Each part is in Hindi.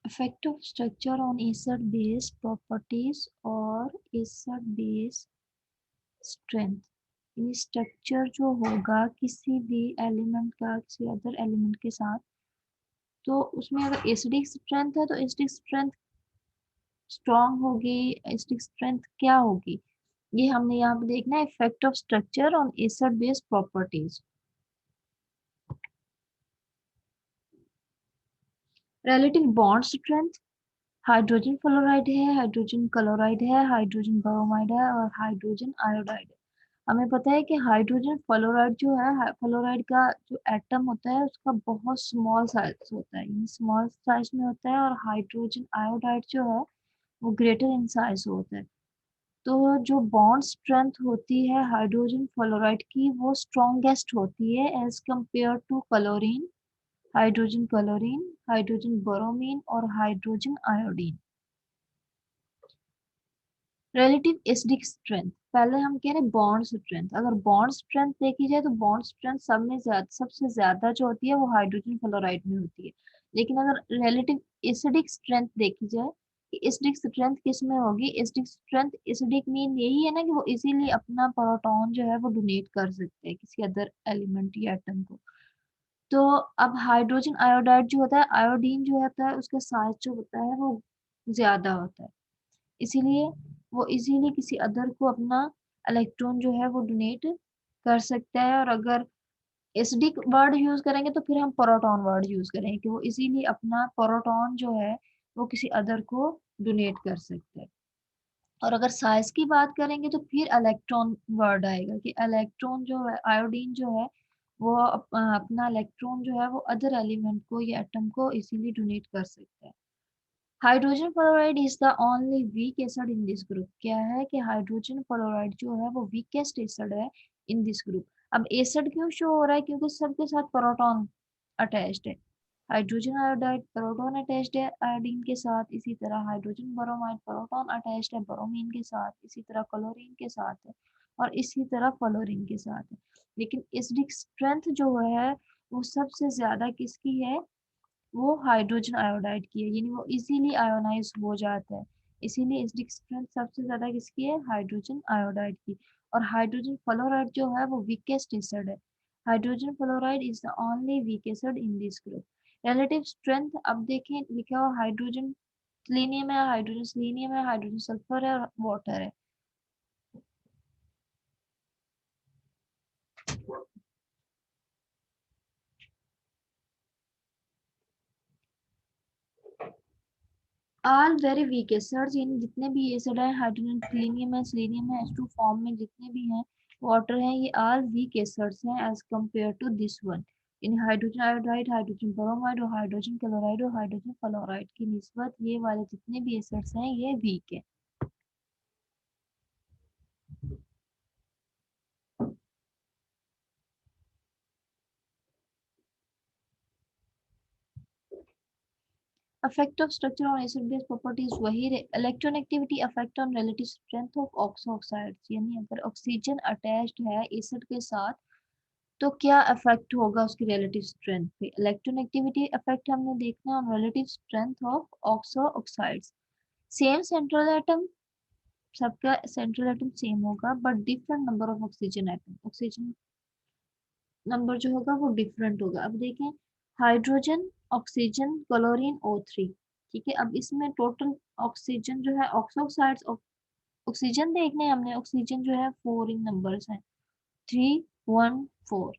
Effect of structure on acid base properties और एसिड बेस स्ट्रेंथ। यानी स्ट्रक्चर जो होगा किसी भी एलिमेंट का किसी अदर एलिमेंट के साथ, तो उसमें अगर एसिडिक स्ट्रेंथ है तो एसिडिक स्ट्रेंथ स्ट्रॉन्ग होगी। एसिडिक स्ट्रेंथ क्या होगी, ये हमने यहाँ पे देखना है। Effect of structure on acid base properties. Relative bond strength, hydrogen fluoride है, हाइड्रोजन क्लोराइड है, हाइड्रोजन ब्रोमाइड है और हाइड्रोजन आयोडाइड है। हमें पता है कि हाइड्रोजन फ्लोराइड जो है, फ्लोराइड का जो एटम होता है उसका बहुत स्मॉल साइज होता है, स्मॉल साइज में होता है। और हाइड्रोजन आयोडाइड जो है वो ग्रेटर इन साइज होता है। तो जो बॉन्ड स्ट्रेंथ होती है हाइड्रोजन फ्लोराइड की वो स्ट्रॉन्गेस्ट होती है as compare to chlorine, hydrogen chlorine, hydrogen bromine और hydrogen iodine. Relative acidic strength, पहले हम कह रहे हैं बॉन्ड स्ट्रेंथ। अगर बॉन्ड स्ट्रेंथ देखी जाए तो बॉन्ड स्ट्रेंथ सब में ज्यादा, सबसे ज्यादा जो होती है वो हाइड्रोजन फ्लोराइड में होती है। लेकिन अगर रिलेटिव एसिडिक स्ट्रेंथ देखी जाए कि एसिडिक स्ट्रेंथ किस में होगी, एसिडिक स्ट्रेंथ, एसिडिक मीन यही है ना कि वो इजीली अपना प्रोटॉन जो है वो डोनेट कर सकते हैं किसी अदर एलिमेंट या एटम को। तो अब हाइड्रोजन आयोडाइड जो होता है, आयोडीन जो होता है उसका साइज जो होता है वो ज्यादा होता है, इसीलिए वो इजीली किसी अदर को अपना इलेक्ट्रॉन जो है वो डोनेट कर सकता है। और अगर एसिडिक वर्ड यूज करेंगे तो फिर हम प्रोटॉन वर्ड यूज करेंगे कि वो इजीली अपना प्रोटॉन जो है वो किसी अदर को डोनेट कर सकते हैं। और अगर साइज की बात करेंगे तो फिर इलेक्ट्रॉन वर्ड आएगा कि इलेक्ट्रॉन जो है, आयोडीन जो है वो अपना इलेक्ट्रॉन जो है वो अदर एलिमेंट को या एटम को इजीली डोनेट कर सकता है। Hydrogen fluoride is the only weak acid in this group. क्या है कि हाइड्रोजन फ्लोराइड जो है वो वीकेस्ट एसिड है इन दिस ग्रुप। अब एसिड क्यों शो हो रहा है, क्योंकि सबके साथ प्रोटॉन अटैच्ड है। हाइड्रोजन आयोडाइड प्रोटॉन अटैच्ड है आयोडीन के साथ, इसी तरह हाइड्रोजन ब्रोमाइड प्रोटॉन अटैच्ड है ब्रोमीन के साथ, इसी तरह क्लोरीन के साथ है और इसी तरह फ्लोरीन के साथ है। लेकिन एसिडिक स्ट्रेंथ जो है वो सबसे ज्यादा किसकी है, वो हाइड्रोजन आयोडाइड की है, यानी वो इजीली आयोनाइज हो जाता है। इसीलिए एसिडिक स्ट्रेंथ सबसे ज्यादा किसकी है, हाइड्रोजन आयोडाइड की। और हाइड्रोजन फ्लोराइड जो है वो वीकेस्ट एसिड है। Hydrogen fluoride is the only weak acid in this group. Relative strength, अब देखें लिखा हुआ हाइड्रोजन सेलेनियम है, हाइड्रोजन सेलेनियम है, हाइड्रोजन सल्फर है और वाटर है। ऑल वेरी वीक एसिड्स, यानी जितने भी एसिड है, हाइड्रोजन सेलेनियम है H2 फॉर्म में जितने भी हैं, वाटर है, ये ऑल वीक एसिड्स हैं as compare to this one. इन हाइड्रोजन आयोडाइड, हाइड्रोजन ब्रोमाइड और हाइड्रोजन क्लोराइड और हाइड्रोजन फ्लोराइड की निस्बत ये वाले जितने भी एसिड्स हैं ये वीक है। Effect of structure on acid base properties वही रहे। Electronegativity affect on relative strength of oxo oxides, यानी अगर ऑक्सीजन अटैच्ड है एसिड के साथ तो क्या इफेक्ट होगा उसकी रिलेटिव स्ट्रेंथ पे। इलेक्ट्रोनेगेटिविटी इफेक्ट हमने देखना है on relative strength of oxo oxides. Same central atom, सबका सेंट्रल एटम सेम होगा but different number of oxygen atom, oxygen number जो होगा वो डिफरेंट होगा। अब देखें हाइड्रोजन, ऑक्सीजन, क्लोरीन O3, ठीक है। अब इसमें टोटल ऑक्सीजन जो है ऑक्सोक्साइड्स, ऑक्सीजन देखने हमने, ऑक्सीजन जो है 4 इन नंबर्स हैं, 3, 1, 4।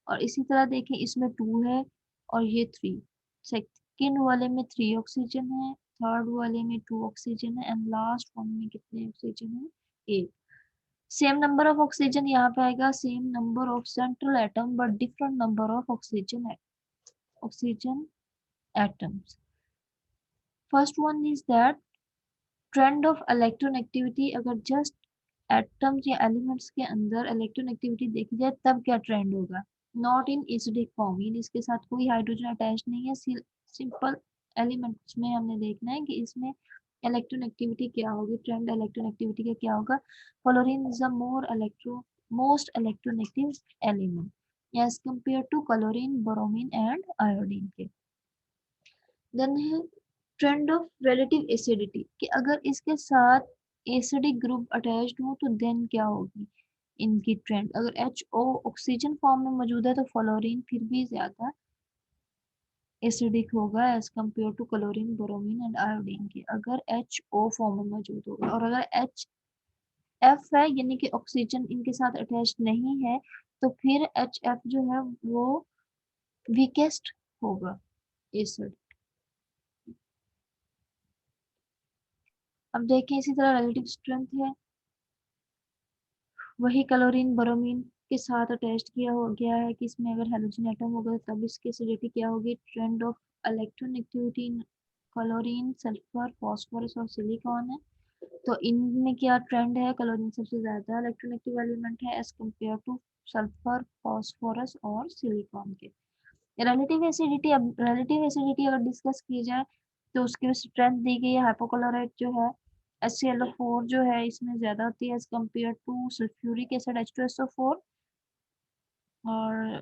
और इसी तरह देखें इसमें 2 है और ये 3। सेकेंड वाले में 3 ऑक्सीजन है, थर्ड वाले में 2 ऑक्सीजन है एंड लास्ट वन में कितने ऑक्सीजन है, 1। सेम नंबर ऑफ ऑक्सीजन यहाँ पे आएगा, same number of central atom but different number of oxygen atoms. First one is that trend of electronegativity. अगर जस्ट एटम्स या एलिमेंट्स के अंदर इलेक्ट्रोनेगेटिविटी देखी जाए तब क्या ट्रेंड होगा, नॉट इन एसिडिक फॉर्म, यानी इसके साथ कोई हाइड्रोजन अटैच नहीं है, सिंपल एलिमेंट्स में हमने देखना है कि इसमें इलेक्ट्रोनेगेटिविटी क्या होगी, ट्रेंड इलेक्ट्रोनेगेटिविटी का क्या होगा। Fluorine is the most electronegative element as compare to chlorine, bromine and iodine के। देन है ट्रेंड ऑफ रिलेटिव एसिडिटी, कि अगर इसके साथ एसिडिक ग्रुप अटैच्ड हो तो देन क्या होगी इनकी ट्रेंड। अगर HO ऑक्सीजन फॉर्म में मौजूद है तो फ्लोरीन फिर भी ज्यादा एसिडिक होगा as compare to chlorine, bromine and iodine के, अगर HO फॉर्म में मौजूद होगा। और अगर HF है यानी कि ऑक्सीजन इनके साथ अटैच नहीं है तो फिर HF जो है वो वीकेस्ट होगा एसिड। अब देखें इसी तरह रिलेटिव स्ट्रेंथ है, वही क्लोरीन ब्रोमीन के साथ अटैच किया हो गया है कि इसमें अगर हेलोजन एटम होगा तब इसकी एसिडिटी क्या होगी। Trend of electronegativity in chlorine, sulphur, phosphorus और सिलिकॉन है। तो इनमें क्या ट्रेंड है, क्लोरीन सबसे ज्यादा इलेक्ट्रोनेगेटिव एलिमेंट है as compare to sulphur, phosphorus और सिलिकॉन के। रिलेटिव एसिडिटी, अब रिलेटिव एसिडिटी अगर डिस्कस की जाए तो उसकी स्ट्रेंथ दी गई है। हाइपोक्लोराइट जो है HClO4 जो है इसमें ज्यादा होती है as compare to sulphuric acid H2SO4, और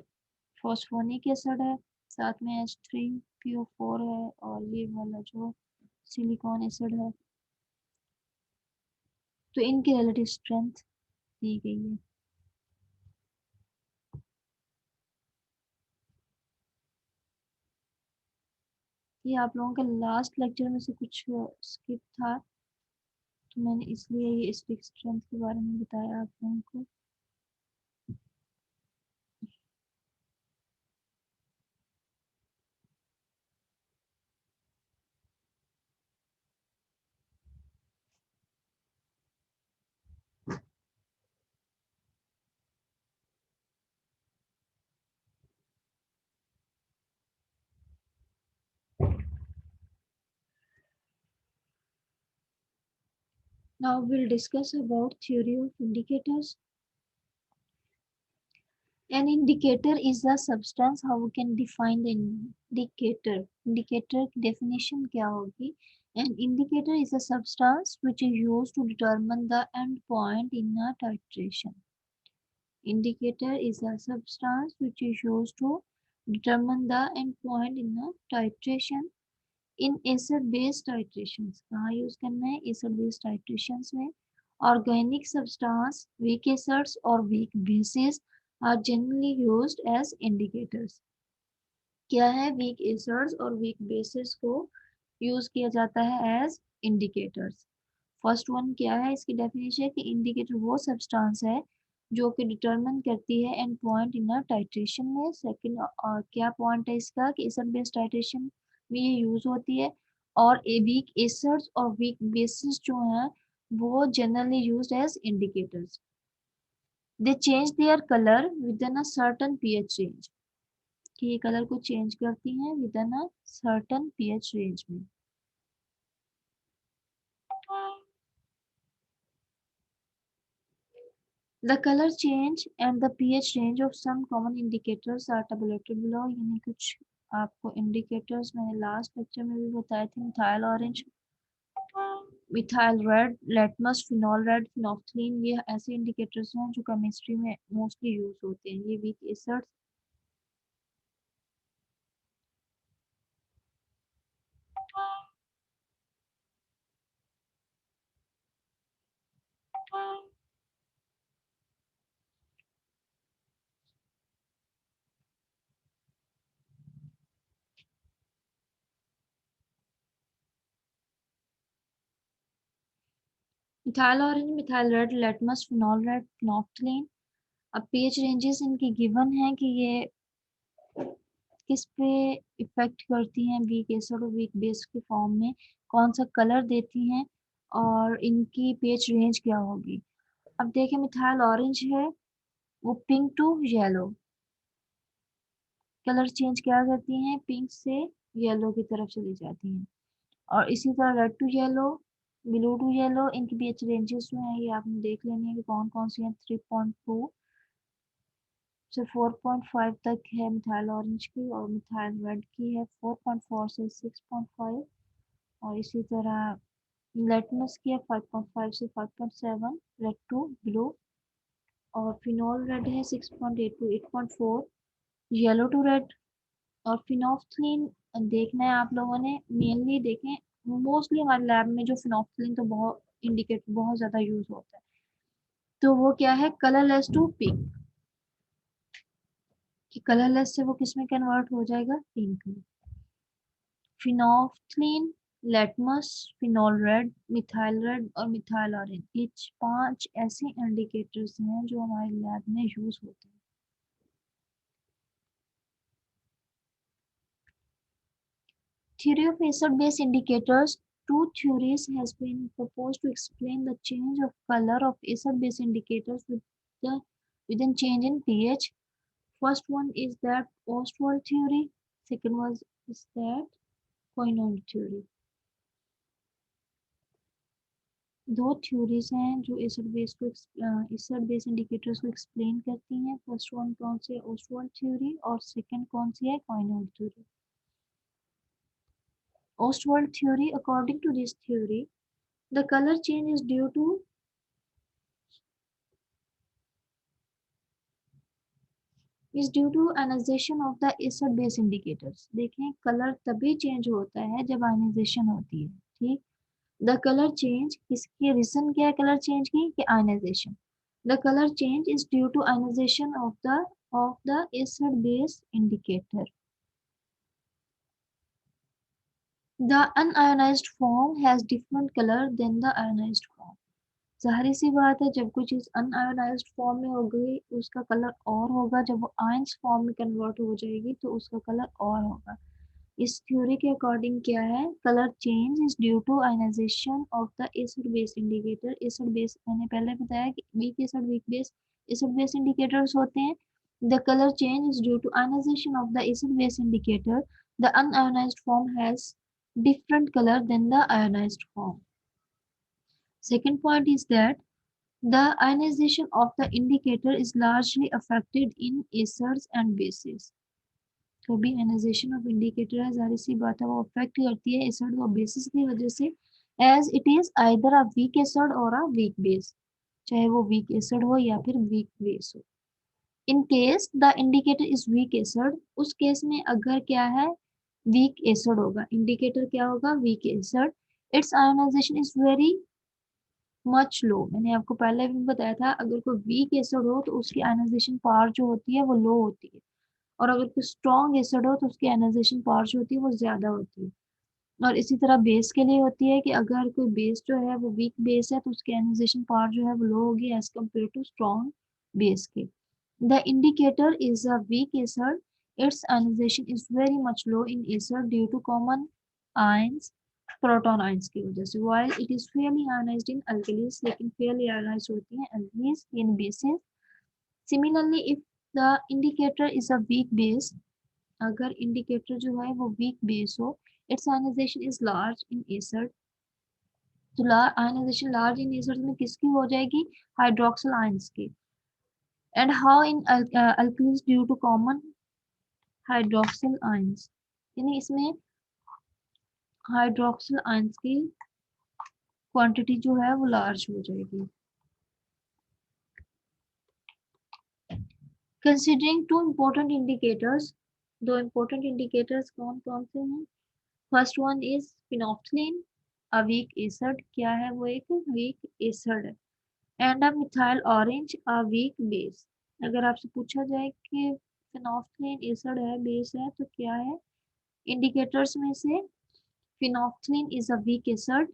फॉस्फोनिक एसिड है, साथ में H3PO4 है, और ये वाला जो सिलिकॉन एसिड है। तो इनकी रिलेटिव स्ट्रेंथ दी गई है। ये आप लोगों के लास्ट लेक्चर में से कुछ स्किप था तो मैंने इसलिए ये स्टिक स्ट्रेंथ के बारे में बताया आप लोगों को। Now we'll discuss about theory of indicators. An indicator is a substance. How we can define the indicator? Indicator की definition क्या होगी? An indicator is a substance which is used to determine the end point in a titration. Indicator is a substance which is used to determine the end point in a titration. In acid base titrations कहाँ यूज करना है, एसिड बेस टाइट्रेशंस में। ऑर्गेनिक सब्सटेंस, वीक एसिड्स और weak bases are generally used as indicators. क्या है, वीक एसिड्स और वीक बेसिस को यूज किया जाता है एज इंडिकेटर्स। फर्स्ट वन क्या है, इसकी डेफिनेशन है कि इंडिकेटर वो सब्सटेंस है जो कि डिटरमिन करती है एंड पॉइंट इन टाइट्रेशन में। सेकंड क्या पॉइंट है इसका कि एसिड बेस टाइट्रेशन में ये यूज होती है। और वीक एसिड्स और वीक बेसिस जो हैं वो generally used as indicators. They change their colour within a certain pH range, कि ये कलर को चेंज करती हैं within a certain pH range में। The color change and the pH range of some common indicators are tabulated below। यानी कुछ आपको indicators मैंने last lecture में भी बताए थे। Methyl orange, methyl red, litmus, phenol red, phenolphthalein, ये ऐसे indicators हैं जो केमिस्ट्री में मोस्टली यूज होते हैं। ये weak acids, methyl orange, methyl red, litmus, phenol red, phenolphthalein. अब pH रेंजेस इनकी गिवन है कि ये किस पे इफेक्ट करती हैं, वीक एसिड और वीक बेस के फॉर्म में कौन सा कलर देती हैं और इनकी pH रेंज क्या होगी। अब देखें मिथाइल ऑरेंज है वो pink to yellow colour change क्या करती हैं, पिंक से येलो की तरफ चली जाती हैं। और इसी तरह red to yellow, blue to yellow, इनकी pH रेंजेस जो हैं ये आपने देख लेनी है कि कौन कौन सी हैं। 3.2 से 4.5 तक है मिथाइल ऑरेंज की, और मिथाइल रेड की है 4.4 से 6.5। और इसी तरह लेटमस की है 5.5 से 5.7, रेड टू ब्लू। और फिनॉल रेड है 6.8 टू 8.4, येलो टू रेड। और फिनोफ्थलीन देखना है आप लोगों ने, मेनली देखें, मोस्टली हमारे लैब में जो फिनोक्सिलिन तो बहुत इंडिकेटर बहुत ज्यादा यूज होता है, तो वो क्या है, कलरलेस टू पिंक, कि कलरलेस से वो किस में कन्वर्ट हो जाएगा, पिंक में। Phenolphthalein, litmus, phenol red, methyl red और मिथाइल ऑरेंज, ये 5 ऐसे इंडिकेटर्स हैं जो हमारे लैब में यूज होते हैं। Theory of acid-base indicators. Two theories has been proposed to explain the change of color of acid-base indicators within change in pH. First one is that Ostwald theory. Second one is that Coinard theory. दो थ्योरीज हैं जो एसिड बेस इंडिकेटर्स को एक्सप्लेन करती हैं। फर्स्ट वन कौन सी है, ओस्टवाल्ड थ्योरी, और सेकंड कौन सी है, कॉइनॉर्ड theory. Ostwald theory. According to this theory, the color change is due to ionization of the acid base indicators. देखें, कलर तभी चेंज होता है जब आयनाइजेशन होती है, ठीक। द कलर चेंज, इसकी रीजन क्या है कलर चेंज की, कि ionization. The colour change is due to ionization of the acid base indicator. The unionized form has different color than the ionized form. जाहिर सी बात है, जब कोई चीज अनआयोनाइज्ड फॉर्म में हो गई उसका कलर और होगा, जब वो आयंस फॉर्म में कन्वर्ट हो जाएगी तो उसका कलर और होगा। इस थ्योरी के अकॉर्डिंग क्या है, colour change is due to ionization of the acid base indicator. Acid base मैंने पहले बताया कि weak base acid base indicators होते हैं। The colour change is due to ionization of the acid base indicator. The unionized form has different color than the ionized form. Second point is that the ionization of the indicator is largely affected in acids and bases. तो भी ionization of indicator है, जाहिर सी बात है वो अफेक्ट करती है एसिड और बेसिस की वजह से, as it is either a weak acid or a weak base, चाहे वो weak acid हो या फिर weak base हो। In case the indicator is weak acid, उस केस में अगर क्या है, weak acid होगा, indicator क्या होगा, weak acid, its ionization is very much low. मैंने आपको पहले भी बताया था, अगर कोई वीक एसिड हो तो उसकी आयनाइजेशन पावर जो होती है वो लो होती है, और अगर कोई स्ट्रॉन्ग एसिड हो तो उसकी आयनाइजेशन पावर जो होती है वो ज्यादा होती है। और इसी तरह बेस के लिए होती है कि अगर कोई बेस जो है वो वीक बेस है तो उसकी आयनाइजेशन पावर जो है वो लो होगी as compare to strong base के। The indicator is a weak acid, its ionization is very much low in acid due to common ions, proton ions की वजह से, while it is fairly ionized in alkalis, लेकिन fairly ionized होती हैं alkalis in bases. Similarly, if the indicator is a weak base, अगर indicator जो है वो weak base हो, its ionization is large in acid, तो ionization large in acid में किसकी हो जाएगी, hydroxyl ions की। And how in alkalis due to common hydroxyl ions, यानी इसमें हाइड्रोक्सिल आयंस की क्वांटिटी जो है वो लार्ज हो जाएगी। Considering two important indicators, दो important indicators कौन कौन से हैं। First one is phenolphthalein, a weak acid, क्या है वो, एक weak acid है। And a methyl orange, a weak base। अगर आपसे पूछा जाए कि phenolphthalein acid है, base है, तो क्या है indicators में से, phenolphthalein is a weak acid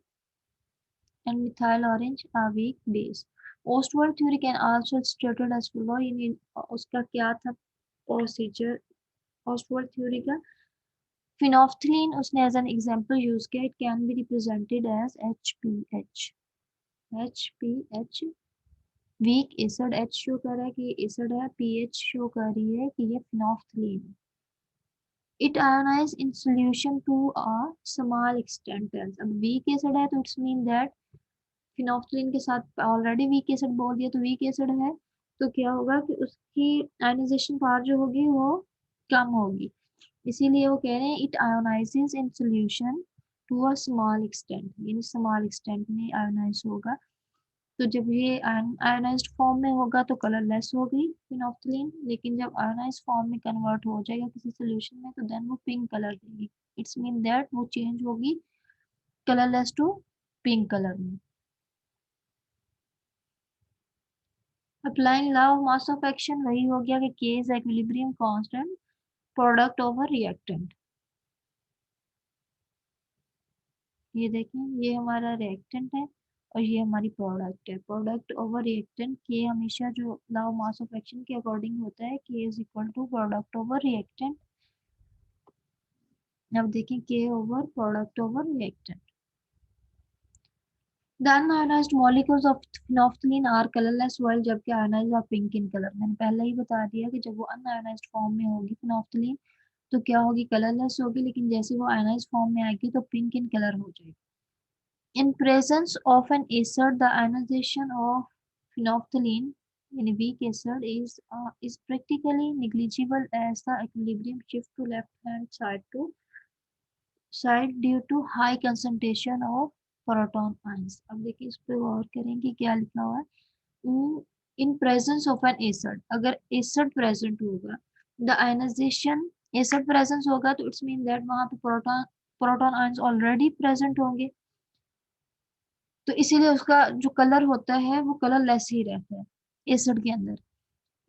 and methyl orange a weak base. Ostwald theory can also stated as follow, यानी उसका क्या था प्रोसीजर Ostwald थ्योरी का। Phenolphthalein उसने एज एन एग्जांपल यूज किया, it can be represented as HPH। HPH weak acid, H show कर रहा है कि ये एसिड है, PH शो कर रही है कि ये phenolphthalein। It ionize in solution to a small extent। अब वीक एसिड है तो इट्स मीन दैट phenolphthalein के साथ ऑलरेडी वीक एसिड बोल दिया तो वीक एसिड है, तो क्या होगा कि उसकी आयनाइजेशन पावर जो होगी वो कम होगी, इसीलिए वो कह रहे हैं it ionizes in solution to a small extent, यानी स्मॉल एक्सटेंट में आयोनाइज होगा। तो जब ये आयोनाइज्ड फॉर्म में होगा तो कलर लेस होगी फिनोफ्थलीन, लेकिन जब आयोनाइज्ड फॉर्म में कन्वर्ट हो जाएगा किसी सॉल्यूशन में तो देन वो पिंक कलर देगी, इट्स मीन दैट वो चेंज होगी कलरलेस टू पिंक कलर में। Applying law of mass of action वही हो गया कि के is equilibrium constant product over reactant. ये देखें, ये हमारा रिएक्टेंट है और ये हमारी प्रोडक्ट है। प्रोडक्ट ओवर रिएक्टेंट के हमेशा जो law of mass of action के अकॉर्डिंग होता है, K is equal to product over reactant. अब देखें K over product over reactant. The unionized molecules of phenolphthalein are colorless while जबकि ionized are pink in color। मैंने पहले ही बता दिया कि जब वो अनआयोनाइज्ड फॉर्म में होगी phenolphthalein तो क्या होगी, कलरलेस होगी, लेकिन जैसे वो आयोनाइज्ड फॉर्म में आएगी तो पिंक इन कलर हो जाएगी। In presence of an acid, the ionization of phenolphthalein in a weak acid is practically negligible as the equilibrium shift to left hand side due to high concentration of proton ions। अब देखिए इस पे गौर करेंगे क्या लिखा हुआ है। इन प्रेजेंस ऑफ एन एसिड, अगर एसिड प्रेजेंट होगा, द आयनाइजेशन, एसिड प्रेजेंस होगा तो इट्स मीन दैट वहां पे प्रोटॉन आयंस ऑलरेडी प्रेजेंट होंगे, तो इसीलिए उसका जो कलर होता है वो कलर लेस ही रहता है एसिड के अंदर।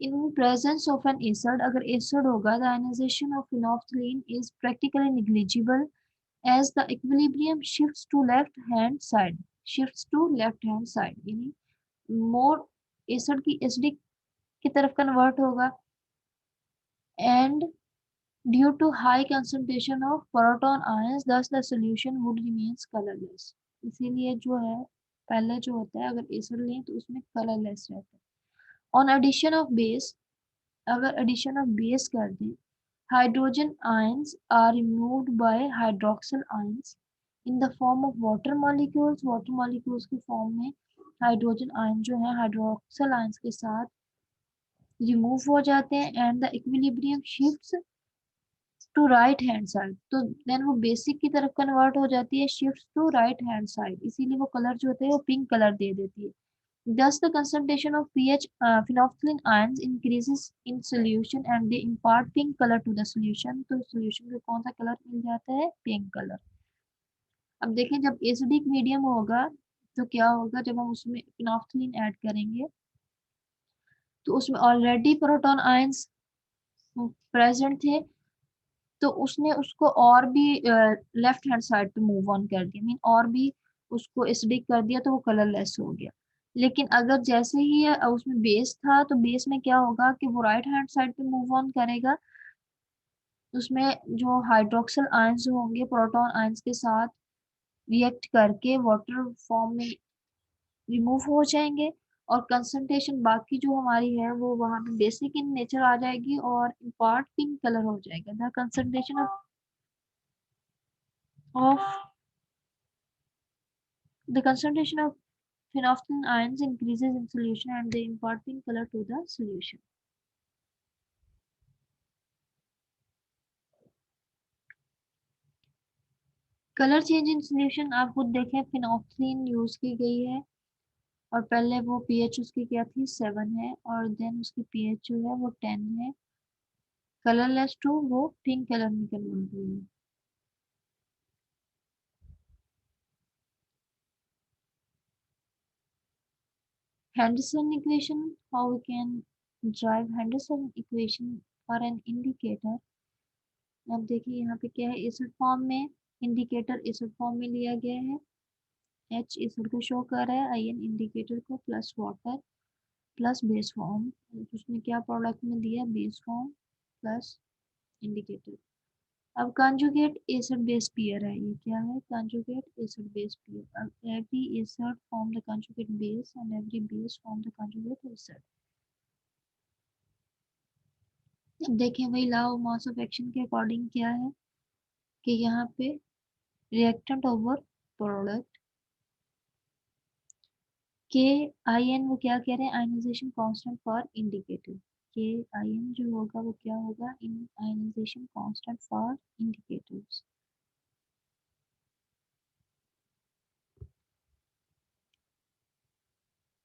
In presence of an acid, अगर एसिड होगा, the ionization of phenolphthalein is practically negligible as the equilibrium shifts to left hand side, यानी मोर एसिड की एसिडिक की तरफ कन्वर्ट होगा and due to high concentration of proton ions thus the solution would remains colorless। इसीलिए जो है पहले जो होता है अगर एसिड लें तो उसमें कलरलेस रहता है। ऑन एडिशन ऑफ बेस, अगर एडिशन ऑफ बेस कर दें, hydrogen ions are removed by hydroxyl ions in the form of water molecules. Water molecules के फॉर्म में हाइड्रोजन आयन जो है हाइड्रोक्सिल आयंस के साथ रिमूव हो जाते हैं and the equilibrium shifts to right hand side, तो देन वो बेसिक की तरफ कन्वर्ट हो जाती है, shifts to right hand side, इसीलिए वो कलर जो होते हैं वो पिंक कलर दे देती है। Thus, the concentration of pH phenolphthalein ions increases in solution and they impart pink color to the solution। तो solution को कौन सा कलर मिल जाता है, पिंक कलर। अब देखें जब एसिडिक मीडियम होगा तो क्या होगा, जब हम उसमें phenolphthalein ऐड करेंगे तो उसमें ऑलरेडी प्रोटॉन आयंस प्रेजेंट थे, तो उसने उसको और भी लेफ्ट हैंड साइड पे मूव ऑन कर दिया, मीन और भी उसको एसिडिक कर दिया तो वो कलरलेस हो गया। लेकिन अगर जैसे ही उसमें बेस था तो बेस में क्या होगा कि वो राइट हैंड साइड पे मूव ऑन करेगा, उसमें जो हाइड्रोक्सिल आयंस होंगे प्रोटॉन आयंस के साथ रिएक्ट करके वाटर फॉर्म में रिमूव हो जाएंगे और कंसंट्रेशन बाकी जो हमारी है वो वहां पे बेसिक इन नेचर आ जाएगी और इम्पार्ट पिंक कलर हो जाएगा। The concentration of the concentration of phenolphthalein ions increases in solution and they impart pink color to the solution। Colour change in solution आप खुद देखें, फिनॉक्सिन यूज की गई है और पहले वो पीएच उसकी क्या थी, 7 है, और देन उसकी पीएच जो है वो 10 है। कलरलेस टू वो पिंक कलर में कन्वर्ट हुई है। Henderson equation, how we can drive Henderson equation for an indicator। अब देखिए यहाँ पे क्या है, एसिड फॉर्म में इंडिकेटर एसिड फॉर्म में लिया गया है, एच एसिड को शो कर रहा है, आई एन इंडिकेटर को, plus water plus base form, उसने क्या प्रोडक्ट में दिया, बेस फॉर्म प्लस इंडिकेटर। अब कंजुगेट एसिड बेस पेयर है, ये क्या है, कंजुगेट एसिड बेस पेयर। अब every acid form the conjugate base and every base form the conjugate acid. अब देखें वही law of mass of action के अकॉर्डिंग क्या है कि यहाँ पे रिएक्टेंट ओवर प्रोडक्ट के आई एन, वो क्या कह रहे हैं, आयनाइजेशन कांस्टेंट फॉर इंडिकेटर। के आई एन जो होगा वो क्या होगा, इन आयनाइजेशन कांस्टेंट फॉर इंडिकेटर्स।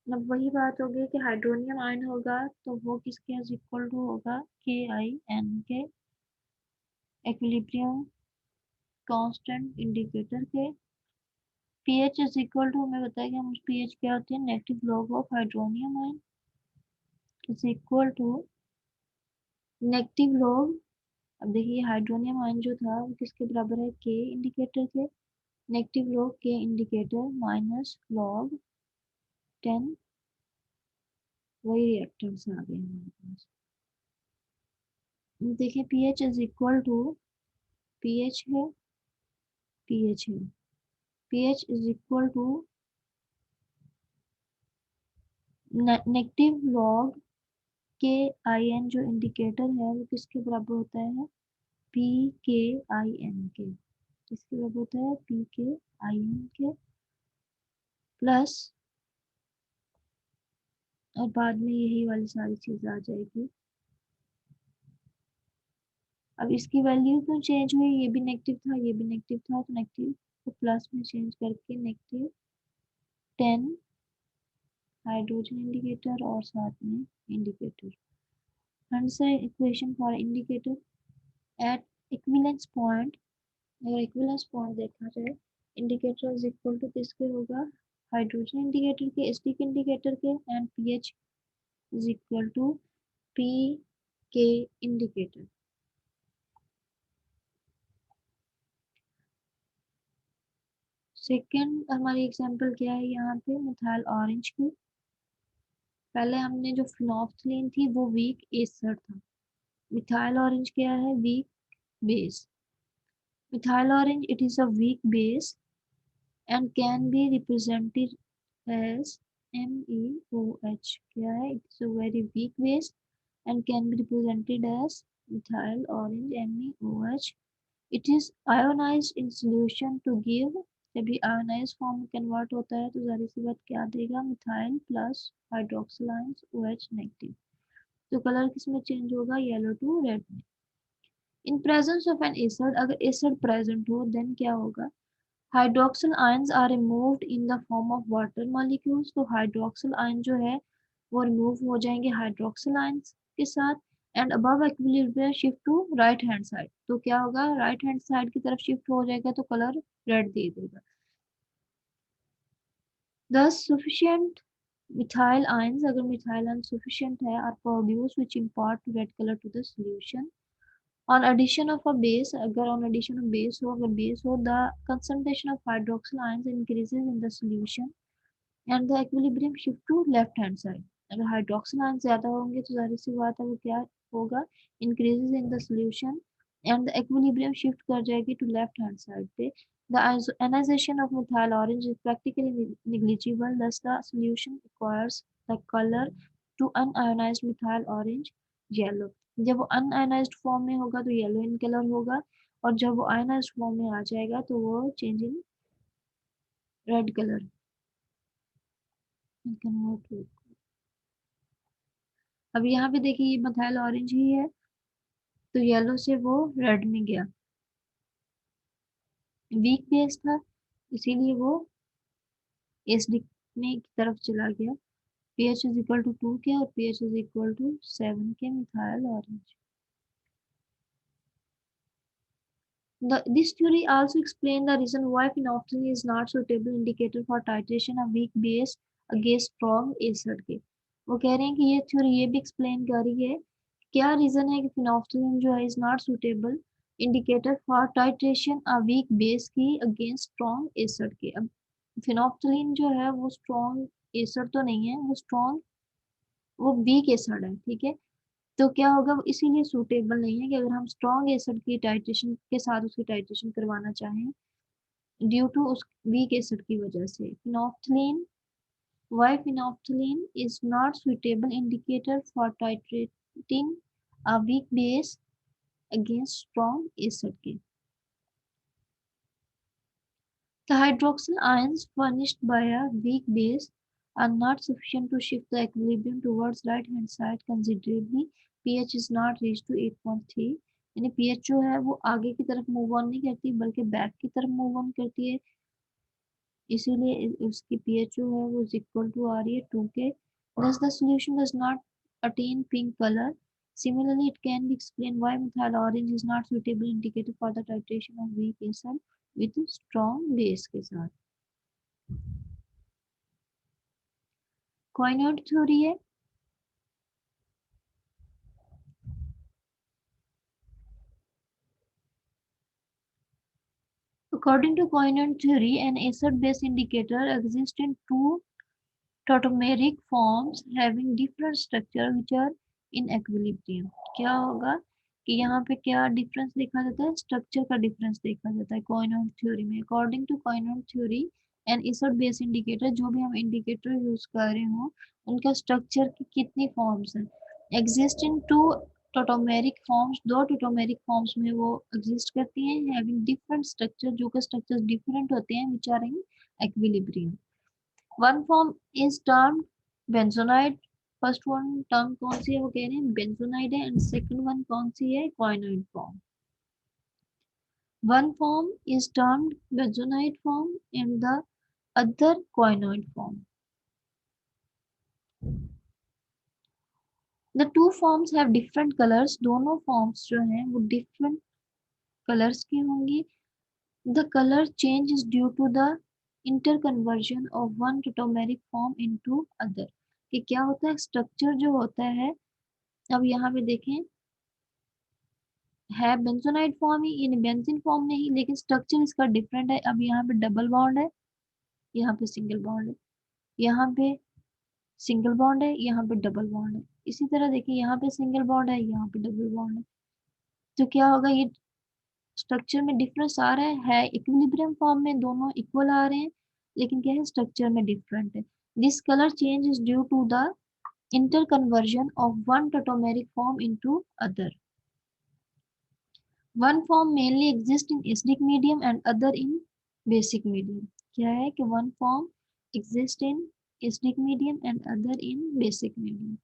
मतलब वही बात होगी कि हाइड्रोनियम आयन होगा तो वो किसके इक्वल टू होगा, K I N K, equilibrium constant indicator के। pH इज इक्वल टू, हमें बताया कि हम pH क्या होती है, negative log of hydronium ion is equal to negative log. अब देखिए हाइड्रोनियम आयन जो था वो किसके बराबर है, के इंडिकेटर के। Negative log K indicator minus log 10, वही रिएक्टेंट्स आ गए हमारे पास। देखिए pH is equal to, pH है, pH है, pH is equal to negative log K I N जो इंडिकेटर है वो किसके बराबर होता है, पी के आई एन के। किसके बराबर होता है, पी के आई एन के प्लस, और बाद में यही वाली सारी चीज आ जाएगी। अब इसकी वैल्यू क्यों चेंज हुई, ये भी नेगेटिव था, ये भी नेगेटिव था, तो नेगेटिव को प्लस में चेंज करके नेगेटिव 10 हाइड्रोजन इंडिकेटर और साथ में indicator. Answer equation for indicator at equivalence point. अगर इक्विवेलेंस पॉइंट देखा जाए, इंडिकेटर इज इक्वल टू किसके होगा, हाइड्रोजन इंडिकेटर के, एसडी इंडिकेटर के, and pH is equal to P K indicator. Second हमारी एग्जांपल क्या है यहाँ पे, मिथाइल ऑरेंज की। पहले हमने जो फिनोल्फथालीन थी वो वीक एस्टर था, मिथाइल ऑरेंज क्या है, weak base. Methyl orange it is a weak base and can be represented as MEOH। क्या है, it's a very weak base and can be represented as methyl orange MEOH। It is ionized in solution to give, जब ये ionized form में convert होता है तो जाहिर सी बात क्या देगा, methyl plus hydroxyl ions OH negative. तो कलर किसमें चेंज होगा, येलो टू रेड में। In presence of an acid, अगर एसिड प्रेजेंट हो देन क्या होगा, hydroxyl ions are removed in the form of water molecules. तो हाइड्रोक्सिल आयन जो है वो रिमूव हो जाएंगे हाइड्रोक्सिल आयंस के साथ, and above equilibrium shift to right hand side. तो क्या होगा, राइट हैंड साइड की तरफ शिफ्ट हो जाएगा तो कलर रेड दे देगा। Thus sufficient methyl ions, अगर methyl ions sufficient है, are produced which impart red color to the solution। On addition of a base, अगर on addition of base हो, अगर base हो, the concentration of hydroxyl ions increases in the solution and the equilibrium shift to left hand side। अगर hydroxyl ions ज़्यादा होंगे तो जाहिर सी बात है वो क्या होगा, increases in the solution and the equilibrium shift कर जाएगी to left hand side पे। The ionization of methyl orange is practically negligible, thus the solution acquires the color to unionized methyl orange yellow। जब वो अनआयनाइज्ड फॉर्म में होगा तो येलो इन कलर होगा, और जब वो आयनाइज्ड फॉर्म में आ जाएगा तो वो change in red colour convert हो। अब यहाँ पे देखिए ये मिथाइल ऑरेंज ही है तो येलो से वो रेड में गया, वीक बेस था इसीलिए वो एसिडिक में की तरफ चला गया। pH इज इक्वल टू 2 के और pH इज इक्वल टू 7 के methyl orange. This theory also explains the reason why phenolphthalein is not suitable indicator for titration of weak base against strong acid के। वो कह रहे हैं कि ये थ्योरी ये भी एक्सप्लेन कर रही है क्या रीजन है कि phenolphthalein जो है is not suitable indicator for titration a weak base की अगेंस्ट स्ट्रॉन्ग एसिड के। अब phenolphthalein जो है वो स्ट्रॉन्ग एसिड तो नहीं है, वो स्ट्रॉन्ग, वो वीक एसिड है, ठीक है। तो क्या होगा, वो इसीलिए सूटेबल नहीं है कि अगर हम स्ट्रॉन्ग एसिड की टाइट्रेशन के साथ उसकी टाइट्रेशन करवाना चाहें ड्यू टू उस वीक एसिड की वजह से। Phenolphthalein, why phenolphthalein is not suitable indicator for titrating a weak base against strong acid के। The hydroxyl ions furnished by a weak base are not sufficient to shift the equilibrium towards right hand side considerably। pH is not reached to 8.3, यानी pH जो है वो आगे की तरफ मूव ऑन नहीं करती बल्कि बैक की तरफ मूव ऑन करती है, इसीलिए उसकी pH जो है वो इक्वल टू आ रही है 2 के। Thus the solution does not attain pink color Similarly, it can be explained why methyl orange is not suitable indicator for the titration of weak acid with strong base के साथ. Coinoid theory है. According to Coinoid theory, an acid-base indicator exists in two tautomeric forms having different structure which are in equilibrium. क्या होगा कि यहाँ पे क्या डिफरेंस देखा जाता है, स्ट्रक्चर का डिफरेंस देखा जाता है कोइनॉइड थ्योरी में. According to quinonoid theory and acid base indicator, जो भी हम इंडिकेटर यूज कर रहे हो उनका स्ट्रक्चर की कितनी फॉर्म्स है, एग्जिस्ट इन टू टोटोमेरिक फॉर्म्स, दो टोटोमेरिक फॉर्म्स में वो एग्जिस्ट करती हैं हैविंग डिफरेंट स्ट्रक्चर, जो कि स्ट्रक्चर्स डिफरेंट होते हैं which are in equilibrium. One form is termed benzenoid. First one term कौन सी है, वो कह रहे हैं बेंजोनाइड है. एंड सेकंड वन कौन सी है, quinonoid form. One form is termed benzenoid form and the other quinonoid form. The two forms have different colours. दोनों फॉर्म्स जो हैं वो डिफरेंट कलर्स की होंगी. The colour change is due to the interconversion of one tautomeric form into other. कि क्या होता है, स्ट्रक्चर जो होता है, अब यहाँ पे देखें है बेंजोनाइड फॉर्म ही, यानी बेंजीन फॉर्म नहीं, लेकिन स्ट्रक्चर इसका डिफरेंट है. अब यहाँ पे डबल बॉन्ड है, यहाँ पे सिंगल बॉन्ड है, यहाँ पे सिंगल बॉन्ड है, यहाँ पे डबल बॉन्ड है. इसी तरह देखिए यहाँ पे सिंगल बॉन्ड है, यहाँ पे डबल बॉन्ड है. तो क्या होगा, ये स्ट्रक्चर में डिफरेंस आ रहा है इक्विलिब्रियम फॉर्म में दोनों इक्वल आ रहे हैं, लेकिन क्या है स्ट्रक्चर में डिफरेंट है. This colour change is due to the interconversion of one tautomeric form into other. One form mainly exists in acidic medium and other in basic medium. क्या है कि one form exists in acidic medium and other in basic medium.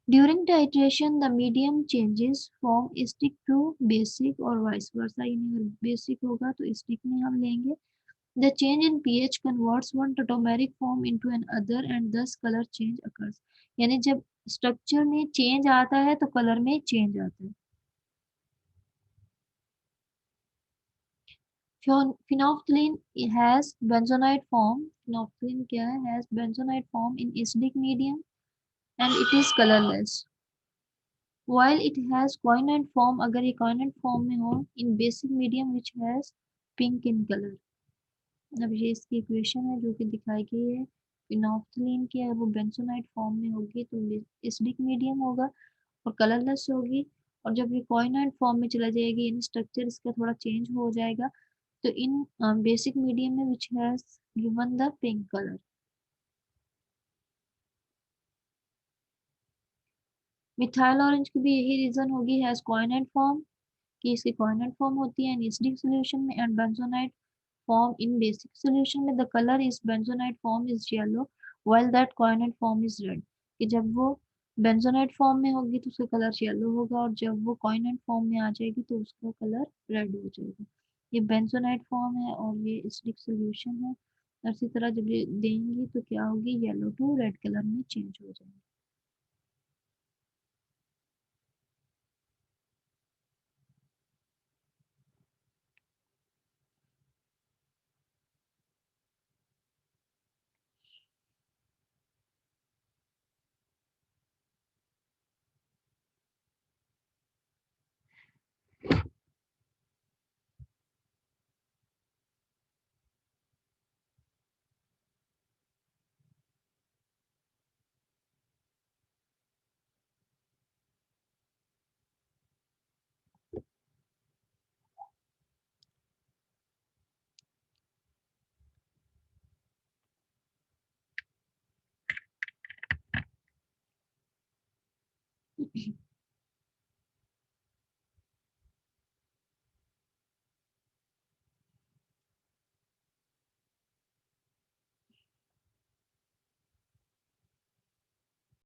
During titration, the medium changes from acidic to basic or vice versa. यानी अगर basic होगा तो acidic में हम लेंगे. The change in pH converts one tautomeric form into another and thus color change occurs. यानी जब स्ट्रक्चर में चेंज आता है तो कलर में चेंज आता है. Phenolphthalein has benzonaide form. Phenolphthalein क्या है, has benzonaide form in acidic medium and it is colorless. While it has coinoid form, अगर ये coinoid form में हो, in basic medium which has pink in color. अब ये इसकी इक्वेशन है जो कि दिखाई गई है. फिनोल्फथलीन की अगर वो बेंजोनाइड फॉर्म में होगी तो एसिडिक मीडियम होगा और कलरलेस होगी. और जब ये कोइनॉइड फॉर्म में चला जाएगी, यानी स्ट्रक्चर इसका थोड़ा चेंज हो जाएगा, तो इन बेसिक मीडियम में which has given the pink colour. Methyl orange की भी यही रीजन होगी, हैज कोइनॉइड फॉर्म, कि इसकी कोइनॉइड फॉर्म होती है एसिडिक सॉल्यूशन में, and benzenoid form in basic solution में the color is benzonaide form is yellow while that coinoid form is red. कि जब वो benzonaide form में होगी तो उसका कलर येलो होगा और जब वो coinoid form में आ जाएगी तो उसका कलर रेड हो जाएगा. ये benzonaide form है और ये acidic solution है. इसी तरह जब ये देंगी तो क्या होगी, येलो टू रेड कलर में चेंज हो जाएगी.